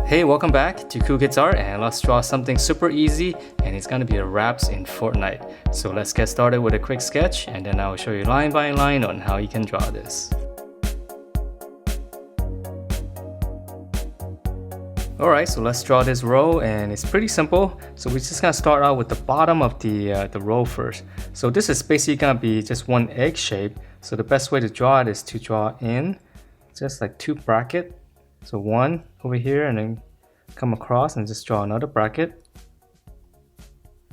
Hey, welcome back to Cool Kids Art, and let's draw something super easy, and it's gonna be the wraps in Fortnite. So let's get started with a quick sketch, and then I'll show you line by line on how you can draw this. Alright, so let's draw this row, and it's pretty simple. So we're just gonna start out with the bottom of the row first. So this is basically gonna be just one egg shape. So the best way to draw it is to draw in just like two brackets. So one over here and then come across and just draw another bracket.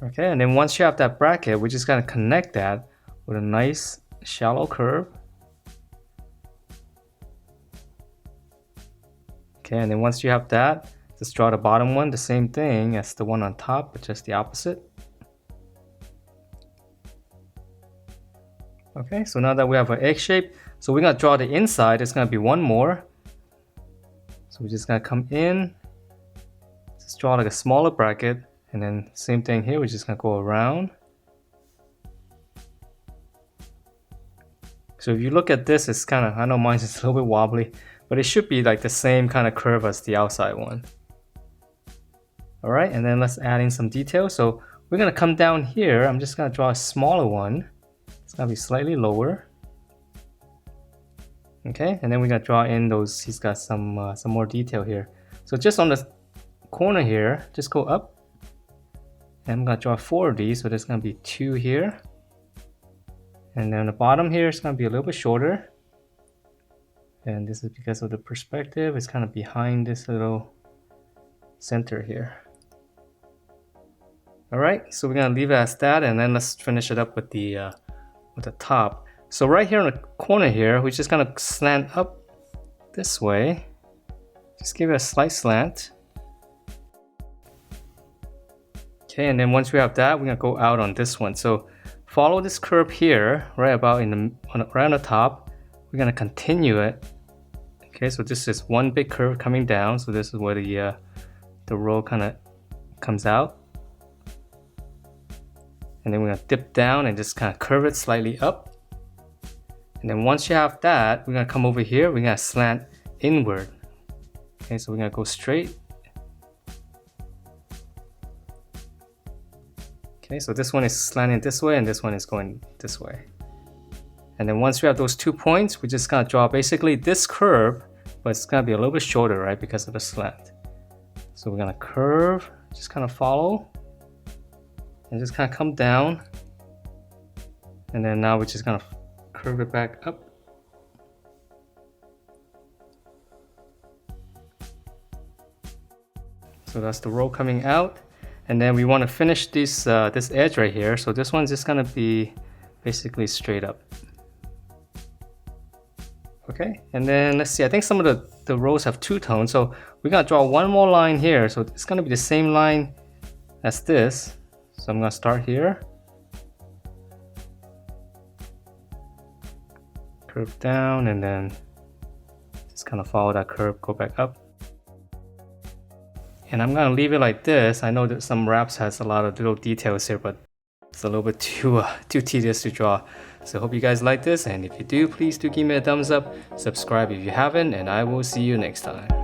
Okay, and then once you have that bracket, we're just gonna connect that with a nice shallow curve. Okay, and then once you have that, just draw the bottom one, the same thing as the one on top, but just the opposite. Okay, so now that we have an egg shape, so we're gonna draw the inside. It's gonna be one more. So we're just gonna come in, just draw like a smaller bracket, and then same thing here, we're just gonna go around. So if you look at this, it's kind of, I know mine's just a little bit wobbly, but it should be like the same kind of curve as the outside one. Alright, and then let's add in some detail. So we're gonna come down here, I'm just gonna draw a smaller one. It's gonna be slightly lower. Okay, and then we're gonna draw in those, he's got some more detail here. So just on the corner here, just go up. And I'm gonna draw 4 of these, so there's gonna be 2 here. And then the bottom here is gonna be a little bit shorter. And this is because of the perspective, it's kind of behind this little center here. Alright, so we're gonna leave it as that, and then let's finish it up with the top. So right here on the corner here, we're just gonna slant up this way. Just give it a slight slant. Okay, and then once we have that, we're gonna go out on this one. So follow this curve here, right about right on the top. We're gonna continue it. Okay, so this is one big curve coming down. So this is where the row kind of comes out. And then we're gonna dip down and just kind of curve it slightly up. And then once you have that, we're gonna come over here, we're gonna slant inward. Okay, so we're gonna go straight. Okay, so this one is slanting this way and this one is going this way. And then once we have those 2 points, we're just gonna draw basically this curve, but it's gonna be a little bit shorter, right, because of the slant. So we're gonna curve, just kind of follow, and just kind of come down. And then now we're just gonna curve it back up. So that's the row coming out. And then we want to finish this edge right here. So this one's just gonna be basically straight up. Okay, and then let's see, I think some of the rows have 2 tones. So we're gonna draw one more line here. So it's gonna be the same line as this. So I'm gonna start here. Curve down and then just kind of follow that curve, go back up. And I'm gonna leave it like this. I know that some wraps has a lot of little details here, but it's a little bit too tedious to draw. So I hope you guys like this, and if you do, please do give me a thumbs up, subscribe if you haven't, and I will see you next time.